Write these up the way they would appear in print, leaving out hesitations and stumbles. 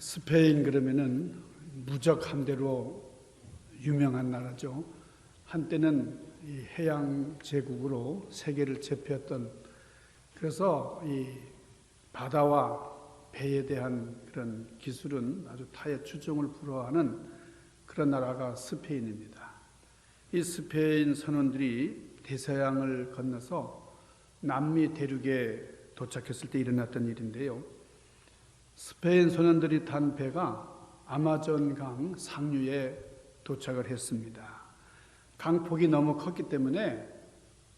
스페인 그러면은 무적 함대로 유명한 나라죠. 한때는 이 해양 제국으로 세계를 제패했던, 그래서 이 바다와 배에 대한 그런 기술은 아주 타의 추종을 불허하는 그런 나라가 스페인입니다. 이 스페인 선원들이 대서양을 건너서 남미 대륙에 도착했을 때 일어났던 일인데요. 스페인 선원들이 탄 배가 아마존강 상류에 도착을 했습니다. 강폭이 너무 컸기 때문에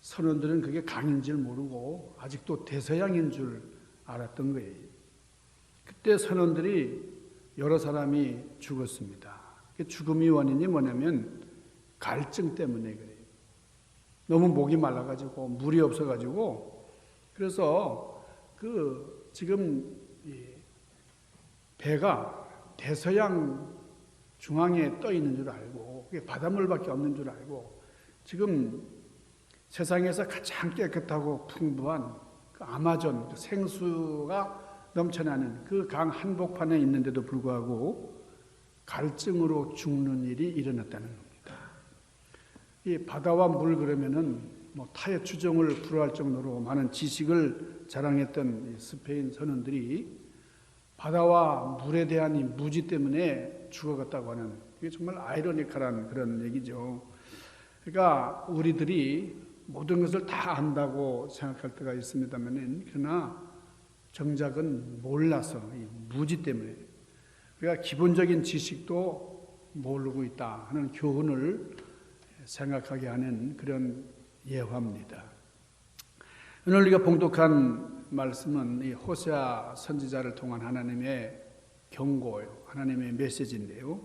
선원들은 그게 강인 줄 모르고 아직도 대서양인 줄 알았던 거예요. 그때 선원들이 여러 사람이 죽었습니다. 죽음의 원인이 뭐냐면 갈증 때문에 그래요. 너무 목이 말라가지고 물이 없어가지고, 그래서 지금 배가 대서양 중앙에 떠 있는 줄 알고, 그게 바닷물밖에 없는 줄 알고, 지금 세상에서 가장 깨끗하고 풍부한 그 아마존, 그 생수가 넘쳐나는 그 강 한복판에 있는데도 불구하고 갈증으로 죽는 일이 일어났다는 겁니다. 이 바다와 물 그러면은 뭐 타의 추종을 불허할 정도로 많은 지식을 자랑했던 이 스페인 선원들이 바다와 물에 대한 이 무지 때문에 죽어갔다고 하는, 이게 정말 아이러니컬한 그런 얘기죠. 그러니까 우리들이 모든 것을 다 안다고 생각할 때가 있습니다만, 그러나 정작은 몰라서 이 무지 때문에, 우리가 기본적인 지식도 모르고 있다 하는 교훈을 생각하게 하는 그런 예화입니다. 오늘 우리가 봉독한 말씀은 이 호세아 선지자를 통한 하나님의 경고예요. 하나님의 메시지인데요.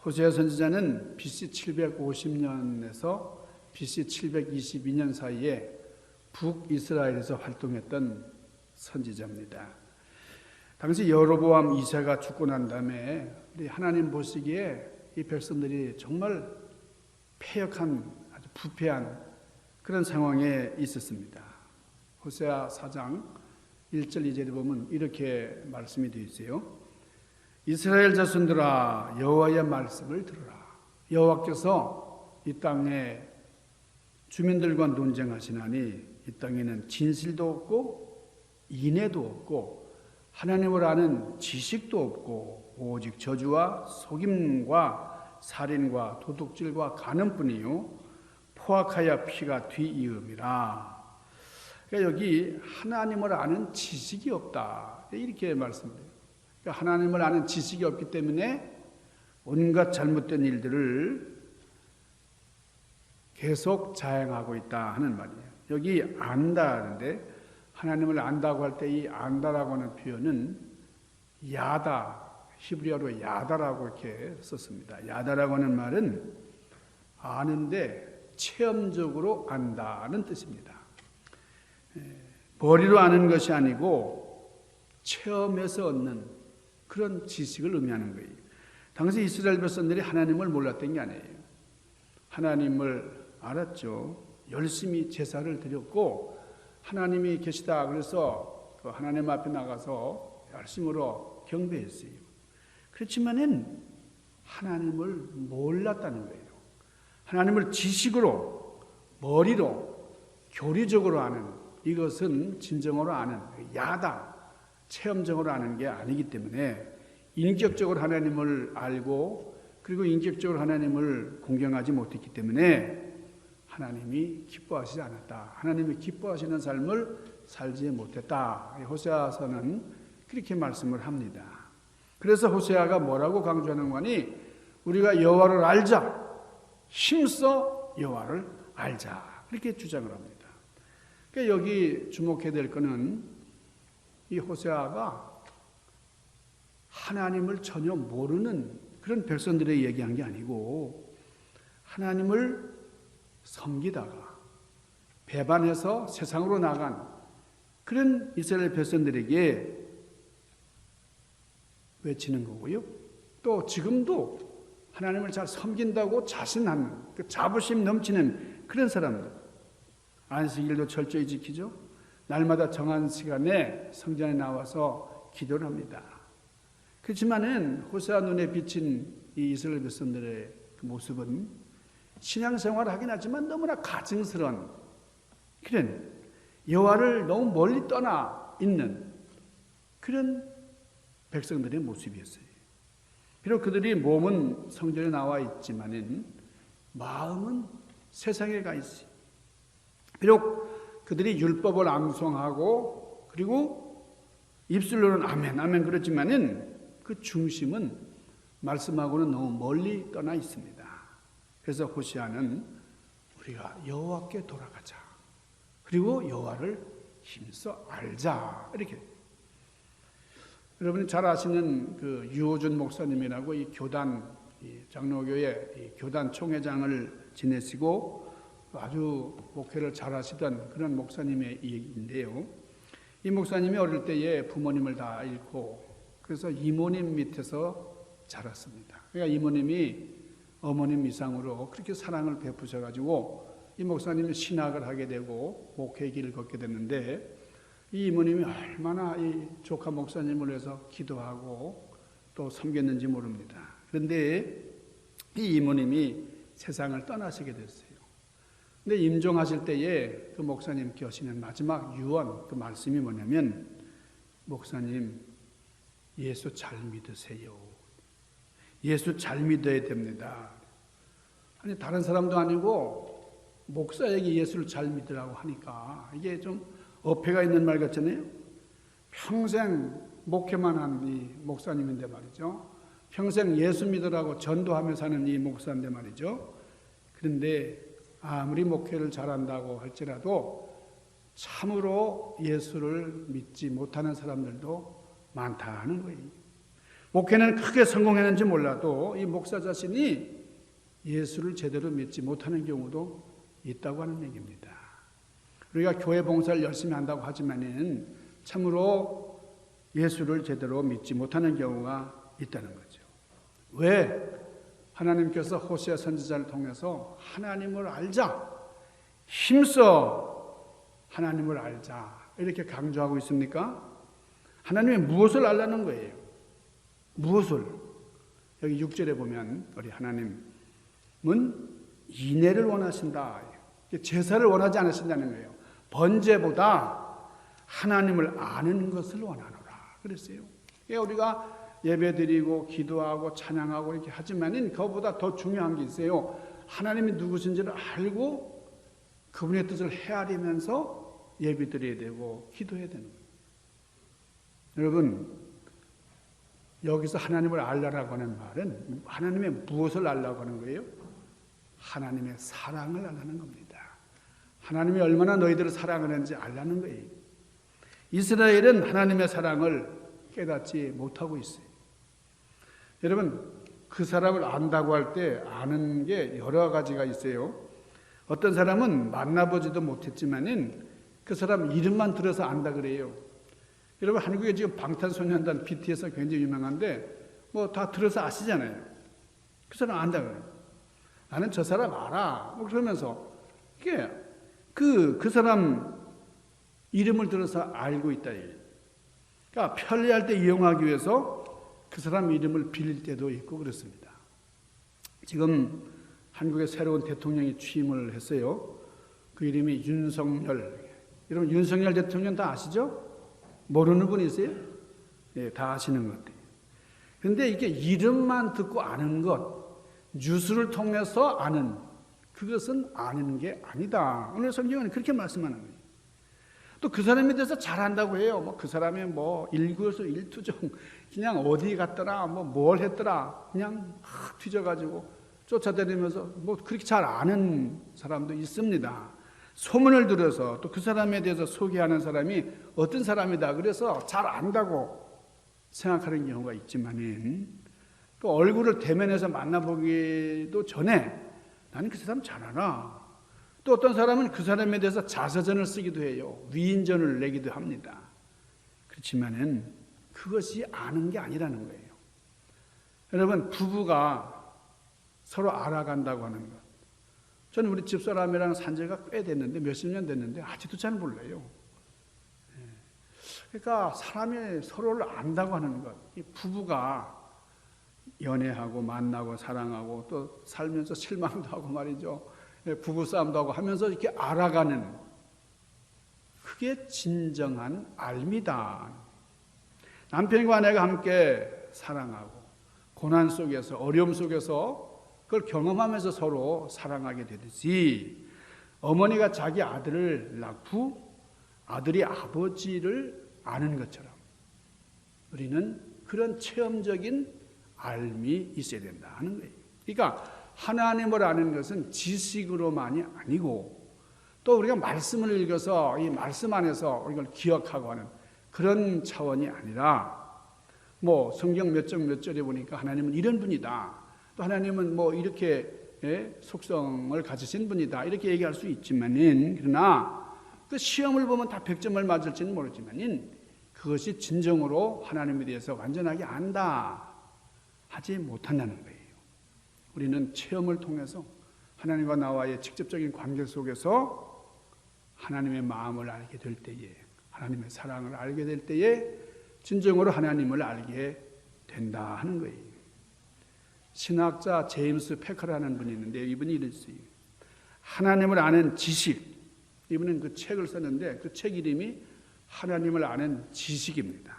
호세아 선지자는 BC 750년에서 BC 722년 사이에 북이스라엘에서 활동했던 선지자입니다. 당시 여로보암 2세가 죽고 난 다음에 하나님 보시기에 이 백성들이 정말 패역한, 아주 부패한 그런 상황에 있었습니다. 호세아 4장 1절 2절에 보면 이렇게 말씀이 되어 있어요. 이스라엘 자손들아, 여호와의 말씀을 들으라. 여호와께서 이 땅에 주민들과 논쟁하시나니 이 땅에는 진실도 없고 인애도 없고 하나님을 아는 지식도 없고 오직 저주와 속임과 살인과 도둑질과 간음뿐이요 포악하여 피가 뒤이음이라. 그러니까 여기 하나님을 아는 지식이 없다 이렇게 말씀드려요. 그러니까 하나님을 아는 지식이 없기 때문에 온갖 잘못된 일들을 계속 자행하고 있다 하는 말이에요. 여기 안다 하는데, 하나님을 안다고 할 때 이 안다라고 하는 표현은 야다, 히브리어로 야다라고 이렇게 썼습니다. 야다라고 하는 말은 아는데 체험적으로 안다는 뜻입니다. 머리로 아는 것이 아니고 체험에서 얻는 그런 지식을 의미하는 거예요. 당시 이스라엘 백성들이 하나님을 몰랐던 게 아니에요. 하나님을 알았죠. 열심히 제사를 드렸고 하나님이 계시다 그래서 그 하나님 앞에 나가서 열심으로 경배했어요. 그렇지만은 하나님을 몰랐다는 거예요. 하나님을 지식으로, 머리로, 교리적으로 아는, 이것은 진정으로 아는, 야다, 체험적으로 아는 게 아니기 때문에 인격적으로 하나님을 알고 그리고 인격적으로 하나님을 공경하지 못했기 때문에 하나님이 기뻐하시지 않았다. 하나님이 기뻐하시는 삶을 살지 못했다. 호세아서는 그렇게 말씀을 합니다. 그래서 호세아가 뭐라고 강조하는 거니? 우리가 여호와를 알자. 힘써 여호와를 알자. 그렇게 주장을 합니다. 그러니까 여기 주목해야 될 것은 이 호세아가 하나님을 전혀 모르는 그런 백성들에게 얘기한 게 아니고 하나님을 섬기다가 배반해서 세상으로 나간 그런 이스라엘 백성들에게 외치는 거고요. 또 지금도 하나님을 잘 섬긴다고 자신하는, 그 자부심 넘치는 그런 사람들. 안식일도 철저히 지키죠. 날마다 정한 시간에 성전에 나와서 기도를 합니다. 그렇지만은 호세아 눈에 비친 이 이스라엘 백성들의 그 모습은 신앙생활을 하긴 하지만 너무나 가증스러운 그런 여호와를 너무 멀리 떠나 있는 그런 백성들의 모습이었어요. 비록 그들이 몸은 성전에 나와 있지만은 마음은 세상에 가 있어요. 비록 그들이 율법을 암송하고 그리고 입술로는 아멘 아멘 그렇지만은 그 중심은 말씀하고는 너무 멀리 떠나 있습니다. 그래서 호시아는 우리가 여호와께 돌아가자. 그리고 여호와를 힘써 알자. 이렇게. 여러분이 잘 아시는 그 유호준 목사님이라고 이 교단 장로교회 이 교단 총회장을 지내시고 아주 목회를 잘 하시던 그런 목사님의 얘기인데요. 이 목사님이 어릴 때에 부모님을 다 잃고 그래서 이모님 밑에서 자랐습니다. 그러니까 이모님이 어머님 이상으로 그렇게 사랑을 베푸셔가지고 이 목사님이 신학을 하게 되고 목회 길을 걷게 됐는데 이 이모님이 얼마나 이 조카 목사님을 위해서 기도하고 또 섬겼는지 모릅니다. 그런데 이 이모님이 세상을 떠나시게 됐어요. 근데 임종하실 때에 그 목사님께 하시는 마지막 유언 그 말씀이 뭐냐면 목사님 예수 잘 믿으세요. 예수 잘 믿어야 됩니다. 아니 다른 사람도 아니고 목사에게 예수를 잘 믿으라고 하니까 이게 좀 어폐가 있는 말 같잖아요. 평생 목회만 한 이 목사님인데 말이죠. 평생 예수 믿으라고 전도하며 사는 이 목사인데 말이죠. 그런데 아무리 목회를 잘한다고 할지라도 참으로 예수를 믿지 못하는 사람들도 많다는 거예요. 목회는 크게 성공했는지 몰라도 이 목사 자신이 예수를 제대로 믿지 못하는 경우도 있다고 하는 얘기입니다. 우리가 교회 봉사를 열심히 한다고 하지만은 참으로 예수를 제대로 믿지 못하는 경우가 있다는 거죠. 왜 하나님께서 호세아 선지자를 통해서 하나님을 알자, 힘써 하나님을 알자 이렇게 강조하고 있습니까? 하나님이 무엇을 알라는 거예요? 무엇을? 여기 6절에 보면 우리 하나님은 인애를 원하신다. 제사를 원하지 않으신다는 거예요. 번제보다 하나님을 아는 것을 원하노라. 그랬어요. 우리가 예배드리고 기도하고 찬양하고 이렇게 하지만은 그것보다 더 중요한 게 있어요. 하나님이 누구신지를 알고 그분의 뜻을 헤아리면서 예배드려야 되고 기도해야 되는 거예요. 여러분 여기서 하나님을 알라라고 하는 말은 하나님의 무엇을 알라고 하는 거예요? 하나님의 사랑을 알라는 겁니다. 하나님이 얼마나 너희들을 사랑하는지 알라는 거예요. 이스라엘은 하나님의 사랑을 깨닫지 못하고 있어요. 여러분 그 사람을 안다고 할 때 아는 게 여러 가지가 있어요. 어떤 사람은 만나보지도 못했지만은 그 사람 이름만 들어서 안다 그래요. 여러분 한국에 지금 방탄소년단 BTS가 굉장히 유명한데 뭐 다 들어서 아시잖아요. 그 사람 안다 그래요. 나는 저 사람 알아. 뭐 그러면서 이게 그 사람 이름을 들어서 알고 있다. 그러니까 편리할 때 이용하기 위해서 그 사람 이름을 빌릴 때도 있고 그렇습니다. 지금 한국의 새로운 대통령이 취임을 했어요. 그 이름이 윤석열. 여러분 윤석열 대통령 다 아시죠? 모르는 분 있어요? 네, 다 아시는 것 같아요. 그런데 이게 이름만 듣고 아는 것, 뉴스를 통해서 아는 그것은 아는 게 아니다. 오늘 성경은 그렇게 말씀하는 거예요. 또 그 사람에 대해서 잘 안다고 해요. 뭐 그 사람이 뭐 일거수일투정 그냥 어디 갔더라, 뭐 뭘 했더라, 그냥 막 뒤져가지고 쫓아다니면서 뭐 그렇게 잘 아는 사람도 있습니다. 소문을 들어서 또 그 사람에 대해서 소개하는 사람이 어떤 사람이다 그래서 잘 안다고 생각하는 경우가 있지만은 또 얼굴을 대면해서 만나보기도 전에 나는 그 사람 잘 알아. 또 어떤 사람은 그 사람에 대해서 자서전을 쓰기도 해요. 위인전을 내기도 합니다. 그렇지만은 그것이 아는 게 아니라는 거예요. 여러분 부부가 서로 알아간다고 하는 것. 저는 우리 집사람이랑 산 지가 꽤 됐는데 몇십 년 됐는데 아직도 잘 몰라요. 그러니까 사람이 서로를 안다고 하는 것. 이 부부가 연애하고 만나고 사랑하고 또 살면서 실망도 하고 말이죠. 부부싸움도 하고 하면서 이렇게 알아가는, 그게 진정한 알미다. 남편과 아내가 함께 사랑하고 고난 속에서, 어려움 속에서 그걸 경험하면서 서로 사랑하게 되듯이, 어머니가 자기 아들을 낳고 아들이 아버지를 아는 것처럼 우리는 그런 체험적인 알미 있어야 된다 하는 거예요. 그러니까 하나님을 아는 것은 지식으로만이 아니고, 또 우리가 말씀을 읽어서 이 말씀 안에서 이걸 기억하고 하는 그런 차원이 아니라, 뭐 성경 몇 장 몇 절에 보니까 하나님은 이런 분이다, 또 하나님은 뭐 이렇게 속성을 가지신 분이다, 이렇게 얘기할 수 있지만은, 그러나 그 시험을 보면 다 100점을 맞을지는 모르지만은 그것이 진정으로 하나님에 대해서 완전하게 안다 하지 못한다는 거예요. 우리는 체험을 통해서 하나님과 나와의 직접적인 관계 속에서 하나님의 마음을 알게 될 때에, 하나님의 사랑을 알게 될 때에 진정으로 하나님을 알게 된다 하는 거예요. 신학자 제임스 패커라는 분이 있는데, 이분이 이랬어요. 하나님을 아는 지식, 이분은 그 책을 썼는데 그 책 이름이 하나님을 아는 지식입니다.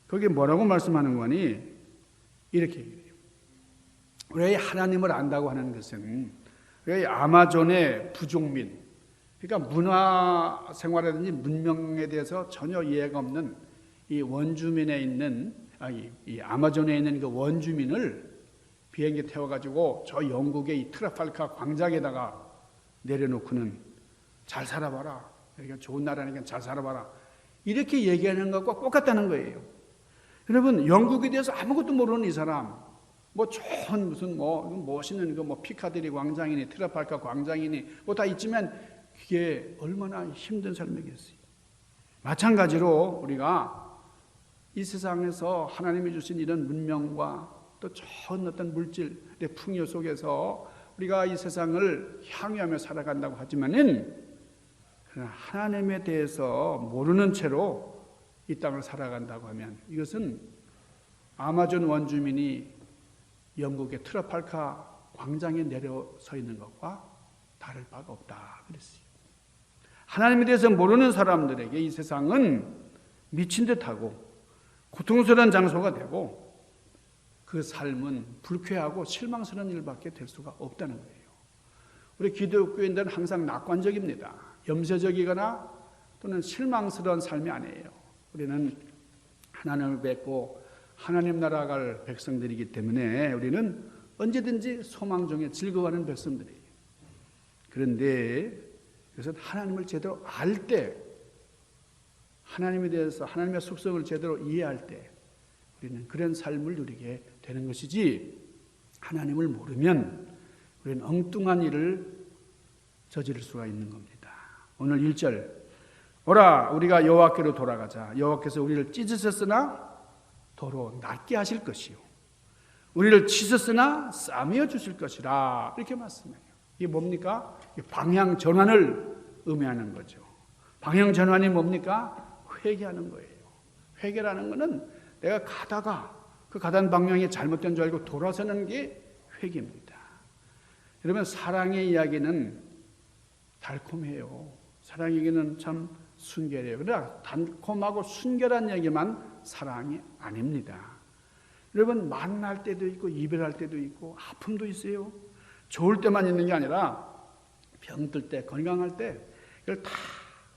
거기에 뭐라고 말씀하는 거니? 이렇게 얘기해요. 왜 하나님을 안다고 하는 것은, 왜 아마존의 부족민, 그러니까 문화 생활이라든지 문명에 대해서 전혀 이해가 없는 이 원주민에 있는, 이 아마존에 있는 그 원주민을 비행기 태워가지고 저 영국의 이 트라팔카 광장에다가 내려놓고는 잘 살아봐라, 여기가 좋은 나라니까 잘 살아봐라, 이렇게 얘기하는 것과 똑같다는 거예요. 여러분, 영국에 대해서 아무것도 모르는 이 사람, 뭐 좋은 무슨 뭐 멋있는 그 뭐 피카디리 광장이니 트라팔카 광장이니 뭐 다 있지만 그게 얼마나 힘든 삶이겠어요. 마찬가지로 우리가 이 세상에서 하나님이 주신 이런 문명과 또 좋은 어떤 물질의 풍요 속에서 우리가 이 세상을 향유하며 살아간다고 하지만은, 그러나 하나님에 대해서 모르는 채로 이 땅을 살아간다고 하면 이것은 아마존 원주민이 영국의 트라팔카 광장에 내려서 있는 것과 다를 바가 없다 그랬어요. 하나님에 대해서 모르는 사람들에게 이 세상은 미친 듯하고 고통스러운 장소가 되고, 그 삶은 불쾌하고 실망스러운 일밖에 될 수가 없다는 거예요. 우리 기독교인들은 항상 낙관적입니다. 염세적이거나 또는 실망스러운 삶이 아니에요. 우리는 하나님을 뵙고 하나님 나라 갈 백성들이기 때문에 우리는 언제든지 소망 중에 즐거워하는 백성들이에요. 그런데 그것은 하나님을 제대로 알 때, 하나님에 대해서 하나님의 속성을 제대로 이해할 때 우리는 그런 삶을 누리게 되는 것이지, 하나님을 모르면 우리는 엉뚱한 일을 저지를 수가 있는 겁니다. 오늘 1절, 오라 우리가 여호와께로 돌아가자. 여호와께서 우리를 찢으셨으나 도로 낫게 하실 것이요, 우리를 치셨으나 싸매어 주실 것이라, 이렇게 말씀해요. 이게 뭡니까? 방향 전환을 의미하는 거죠. 방향 전환이 뭡니까? 회개하는 거예요. 회개라는 것은 내가 가다가 그 가던 방향이 잘못된 줄 알고 돌아서는 게 회개입니다. 여러분, 사랑의 이야기는 달콤해요. 사랑의 이야기는 참 순결해요. 그러나 달콤하고 순결한 얘기만 사랑이 아닙니다. 여러분, 만날 때도 있고 이별할 때도 있고 아픔도 있어요. 좋을 때만 있는 게 아니라 병들 때, 건강할 때 이걸 다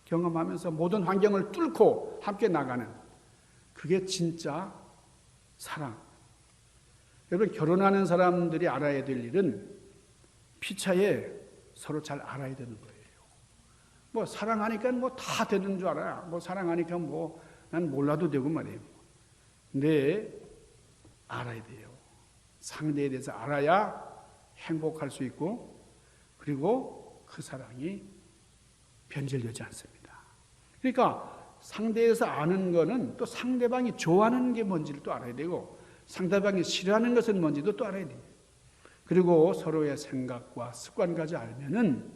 경험하면서 모든 환경을 뚫고 함께 나가는, 그게 진짜 사랑. 여러분, 결혼하는 사람들이 알아야 될 일은 피차에 서로 잘 알아야 되는 거예요. 뭐 사랑하니까 뭐 다 되는 줄 알아요. 뭐 사랑하니까 뭐 난 몰라도 되고 말이에요. 근데 알아야 돼요. 상대에 대해서 알아야 행복할 수 있고, 그리고 그 사랑이 변질되지 않습니다. 그러니까 상대에서 아는 거는 또 상대방이 좋아하는 게 뭔지를 또 알아야 되고, 상대방이 싫어하는 것은 뭔지도 또 알아야 돼요. 그리고 서로의 생각과 습관까지 알면은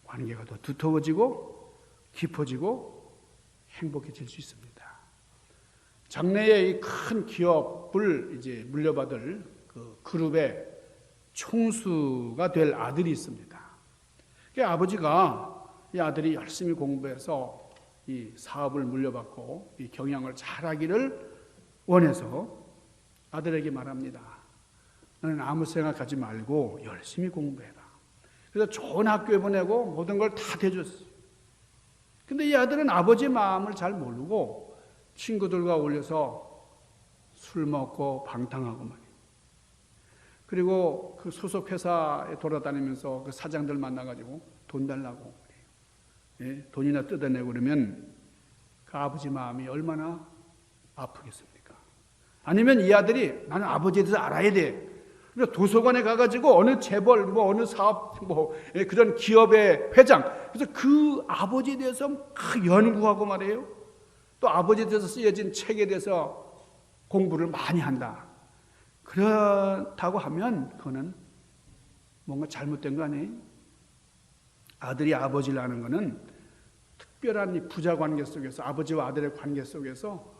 관계가 더 두터워지고 깊어지고 행복해질 수 있습니다. 장래에 이 큰 기업을 이제 물려받을 그 그룹의 총수가 될 아들이 있습니다. 그 아버지가 이 아들이 열심히 공부해서 이 사업을 물려받고 이 경영을 잘하기를 원해서 아들에게 말합니다. 너는 아무 생각하지 말고 열심히 공부해라. 그래서 좋은 학교에 보내고 모든 걸 다 대줬어요. 근데 이 아들은 아버지의 마음을 잘 모르고 친구들과 어울려서 술 먹고 방탕하고 말이에요. 그리고 그 소속 회사에 돌아다니면서 그 사장들 만나가지고 돈 달라고 말이에요. 예? 돈이나 뜯어내고 그러면 그 아버지 마음이 얼마나 아프겠습니까? 아니면 이 아들이 나는 아버지에 대해서 알아야 돼. 그래서 도서관에 가가지고 어느 재벌, 어느 사업, 그런 기업의 회장. 그래서 그 아버지에 대해서 막 연구하고 말이에요. 또 아버지에 대해서 쓰여진 책에 대해서 공부를 많이 한다. 그렇다고 하면 그거는 뭔가 잘못된 거 아니에요? 아들이 아버지를 아는 거는 특별한 이 부자 관계 속에서 아버지와 아들의 관계 속에서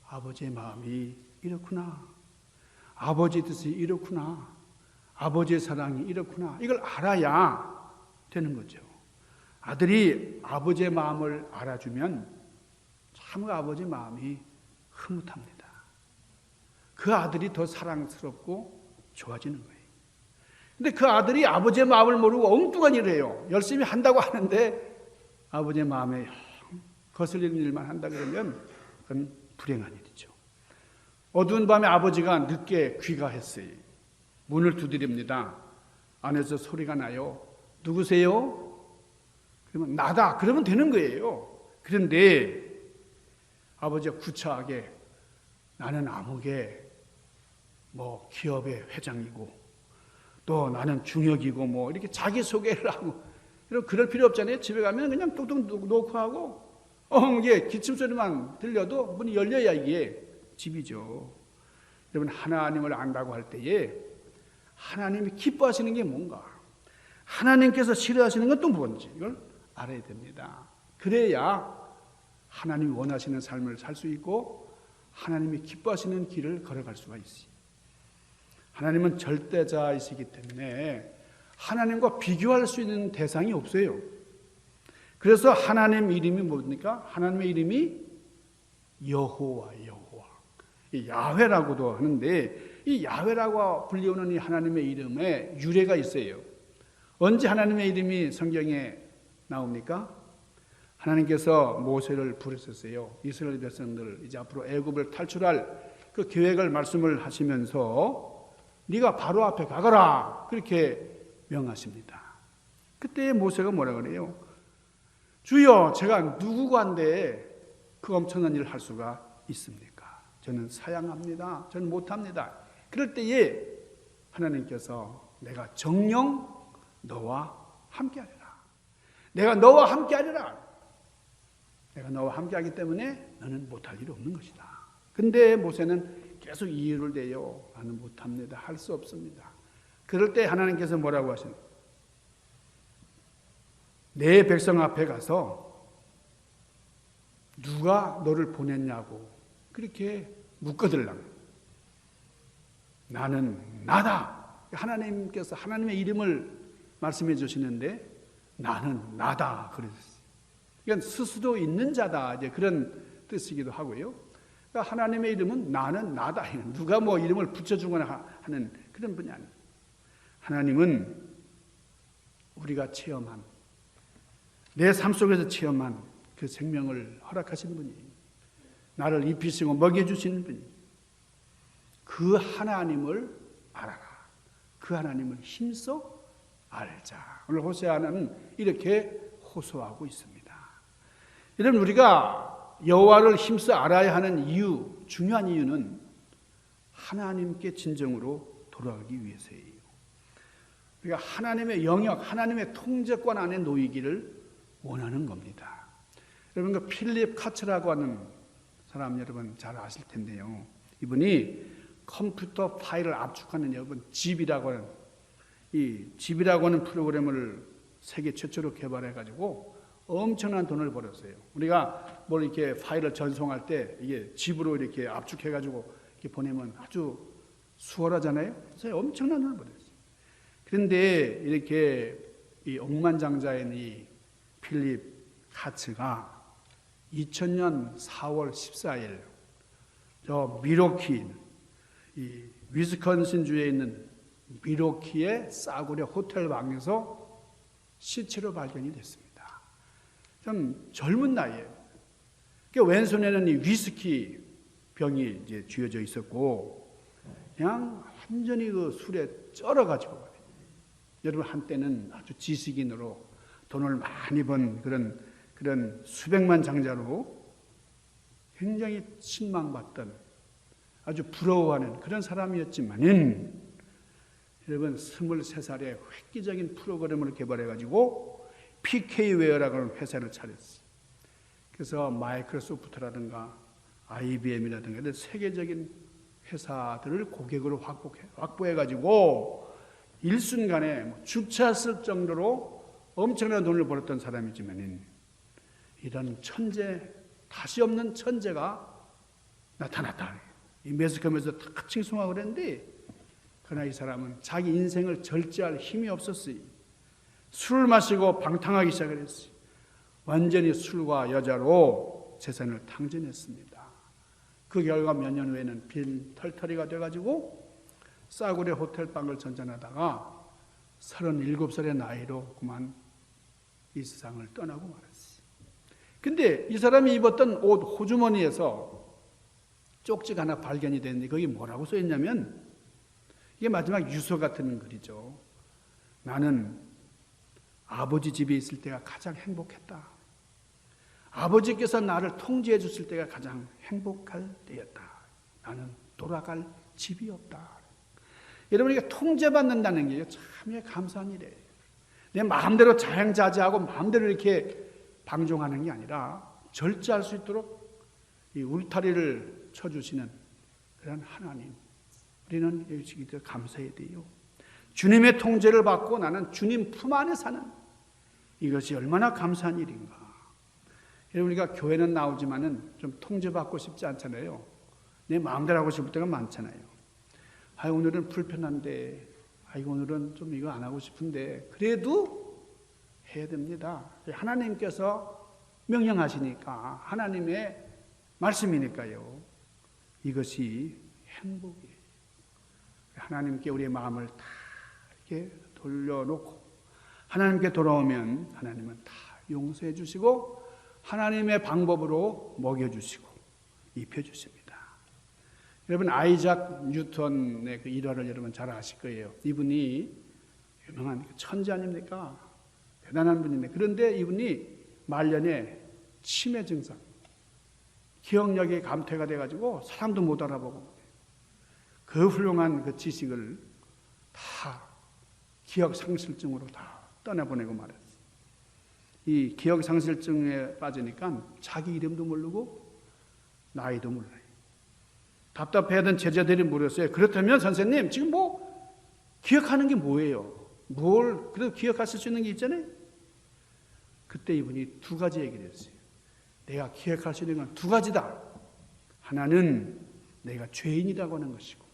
아버지의 마음이 이렇구나. 아버지의 뜻이 이렇구나. 아버지의 사랑이 이렇구나. 이걸 알아야 되는 거죠. 아들이 아버지의 마음을 알아주면 참 그 아버지의 마음이 흐뭇합니다. 그 아들이 더 사랑스럽고 좋아지는 거예요. 근데 그 아들이 아버지의 마음을 모르고 엉뚱한 일을 해요. 열심히 한다고 하는데 아버지의 마음에 거슬리는 일만 한다 그러면 그건 불행한 일이죠. 어두운 밤에 아버지가 늦게 귀가했어요. 문을 두드립니다. 안에서 소리가 나요. 누구세요? 그러면 나다. 그러면 되는 거예요. 그런데 아버지가 구차하게 나는 아무개 기업의 회장이고 또 나는 중역이고 이렇게 자기소개를 하고 그럴 필요 없잖아요. 집에 가면 그냥 뚝뚝 놓고 하고 이게 기침소리만 들려도 문이 열려야 이게 집이죠. 여러분 하나님을 안다고 할 때에 하나님이 기뻐하시는 게 뭔가 하나님께서 싫어하시는 건 또 뭔지 이걸 알아야 됩니다. 그래야 하나님이 원하시는 삶을 살 수 있고 하나님이 기뻐하시는 길을 걸어갈 수가 있어요. 하나님은 절대자이시기 때문에 하나님과 비교할 수 있는 대상이 없어요. 그래서 하나님 이름이 뭡니까? 하나님의 이름이 여호와. 이 야훼라고도 하는데 이 야훼라고 불리우는 이 하나님의 이름에 유래가 있어요. 언제 하나님의 이름이 성경에 나옵니까? 하나님께서 모세를 부르셨어요. 이스라엘 백성들 이제 앞으로 애굽을 탈출할 그 계획을 말씀을 하시면서 네가 바로 앞에 가거라 그렇게 명하십니다. 그때 모세가 뭐라 그래요? 주여 제가 누구간데 그 엄청난 일을 할 수가 있습니까? 저는 사양합니다. 저는 못합니다. 그럴 때에 하나님께서 내가 정녕 너와 함께하리라. 내가 너와 함께하리라. 내가 너와 함께하기 때문에 너는 못할 일이 없는 것이다. 근데 모세는 계속 이유를 대요. 나는 못합니다. 할 수 없습니다. 그럴 때 하나님께서 뭐라고 하시는? 내 백성 앞에 가서 누가 너를 보냈냐고 그렇게 묻거들라고. 나는 나다. 하나님께서 하나님의 이름을 말씀해 주시는데 나는 나다 그랬어요. 그러니까 스스로 있는 자다 이제 그런 뜻이기도 하고요. 그러니까 하나님의 이름은 나는 나다. 누가 이름을 붙여주거나 하는 그런 분이 아니에요. 하나님은 우리가 체험한 내 삶 속에서 체험한 그 생명을 허락하시는 분이에요. 나를 입히시고 먹여주시는 분이에요. 그 하나님을 알아라. 그 하나님을 힘써 알자. 오늘 호세아는 이렇게 호소하고 있습니다. 여러분 우리가 여호와를 힘써 알아야 하는 이유, 중요한 이유는 하나님께 진정으로 돌아가기 위해서예요. 우리가 하나님의 영역, 하나님의 통제권 안에 놓이기를 원하는 겁니다. 여러분 그 필립 카츠라고 하는 사람 여러분 잘 아실 텐데요. 이분이 컴퓨터 파일을 압축하는 여러분 집이라고 하는 프로그램을 세계 최초로 개발해 가지고 엄청난 돈을 벌었어요. 우리가 뭘 이렇게 파일을 전송할 때 이게 집으로 이렇게 압축해가지고 이렇게 보내면 아주 수월하잖아요. 그래서 엄청난 돈을 벌었어요. 그런데 이렇게 이 억만장자인 이 필립 카츠가 2000년 4월 14일 저 미러키, 이 위스콘신 주에 있는 미러키의 싸구려 호텔 방에서 시체로 발견이 됐습니다. 좀 젊은 나이에. 왼손에는 이 위스키 병이 이제 쥐어져 있었고, 그냥 완전히 그 술에 쩔어가지고, 여러분 한때는 아주 지식인으로 돈을 많이 번 그런 수백만 장자로 굉장히 신망받던 아주 부러워하는 그런 사람이었지만은, 여러분 23살에 획기적인 프로그램을 개발해가지고 PK웨어라고 하는 회사를 차렸어요. 그래서 마이크로소프트라든가 IBM이라든가 이런 세계적인 회사들을 고객으로 확보해가지고 일순간에 죽차 쓸 정도로 엄청난 돈을 벌었던 사람이지만, 이런 천재, 다시 없는 천재가 나타났다. 이 매스컴에서 다 칭송하고 그랬는데, 그러나 이 사람은 자기 인생을 절제할 힘이 없었어요. 술을 마시고 방탕하기 시작을 했어요. 완전히 술과 여자로 재산을 탕진했습니다. 그 결과 몇 년 후에는 빈털터리가 돼가지고 싸구려 호텔방을 전전하다가 37살의 나이로 그만 이 세상을 떠나고 말았어요. 근데 이 사람이 입었던 옷 호주머니에서 쪽지가 하나 발견이 됐는데 거기 뭐라고 써있냐면, 이게 마지막 유서 같은 글이죠. 나는 아버지 집에 있을 때가 가장 행복했다. 아버지께서 나를 통제해 줬을 때가 가장 행복할 때였다. 나는 돌아갈 집이 없다. 여러분, 이게 통제받는다는 게 참 감사한 일이에요. 내 마음대로 자양자재하고 마음대로 이렇게 방종하는 게 아니라 절제할 수 있도록 이 울타리를 쳐주시는 그런 하나님. 우리는 여기서 감사해야 돼요. 주님의 통제를 받고 나는 주님 품 안에 사는, 이것이 얼마나 감사한 일인가. 여러분, 우리가 교회는 나오지만은 좀 통제받고 싶지 않잖아요. 내 마음대로 하고 싶을 때가 많잖아요. 오늘은 불편한데, 오늘은 좀 이거 안 하고 싶은데, 그래도 해야 됩니다. 하나님께서 명령하시니까, 하나님의 말씀이니까요. 이것이 행복이에요. 하나님께 우리의 마음을 다 이렇게 돌려놓고 하나님께 돌아오면 하나님은 다 용서해 주시고 하나님의 방법으로 먹여주시고 입혀주십니다. 여러분, 아이작 뉴턴의 그 일화를 여러분 잘 아실 거예요. 이분이 유명한 천재 아닙니까? 대단한 분인데, 그런데 이분이 말년에 치매 증상, 기억력이 감퇴가 돼가지고 사람도 못 알아보고, 그 훌륭한 그 지식을 다 기억상실증으로 다 떠나보내고 말았어요. 이 기억상실증에 빠지니까 자기 이름도 모르고 나이도 몰라요. 답답해하던 제자들이 물었어요. 그렇다면 선생님, 지금 뭐 기억하는 게 뭐예요? 뭘 그래도 기억하실 수 있는 게 있잖아요. 그때 이분이 두 가지 얘기를 했어요. 내가 기억할 수 있는 건 두 가지다. 하나는 내가 죄인이라고 하는 것이고,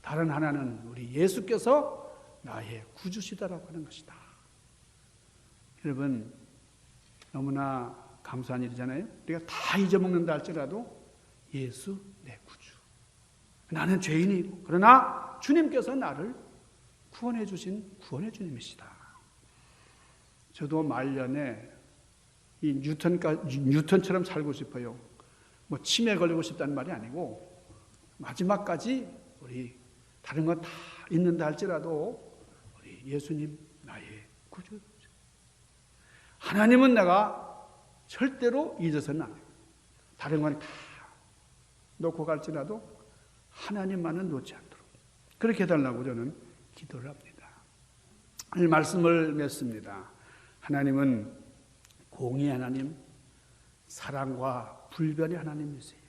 다른 하나는 우리 예수께서 나의 구주시다라고 하는 것이다. 여러분, 너무나 감사한 일이잖아요. 우리가 다 잊어먹는다 할지라도 예수 내 구주, 나는 죄인이고, 그러나 주님께서 나를 구원해 주신 구원의 주님이시다. 저도 말년에 이 뉴턴처럼 살고 싶어요. 뭐 치매 걸리고 싶다는 말이 아니고, 마지막까지 우리 다른 건 다 있는다 할지라도 우리 예수님 나의 구주, 하나님은 내가 절대로 잊어서는 안 해요. 다른 건 다 놓고 갈지라도 하나님만은 놓지 않도록 그렇게 해달라고 저는 기도를 합니다. 이 말씀을 맺습니다. 하나님은 공의의 하나님, 사랑과 불변의 하나님이세요.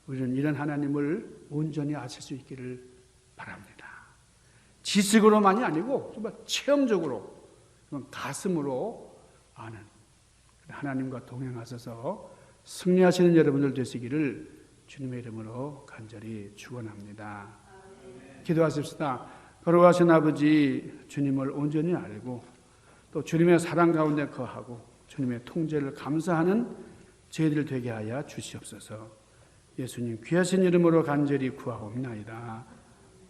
우리는 이런 하나님을 온전히 아실 수 있기를 바랍니다. 지식으로만이 아니고 정말 체험적으로, 가슴으로 아는 하나님과 동행하셔서 승리하시는 여러분들 되시기를 주님의 이름으로 간절히 축원합니다. 기도하십시다. 거룩하신 아버지, 주님을 온전히 알고 또 주님의 사랑 가운데 거하고 주님의 통제를 감사하는 저희들 되게 하여 주시옵소서. 예수님 귀하신 이름으로 간절히 구하옵나이다.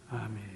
아멘.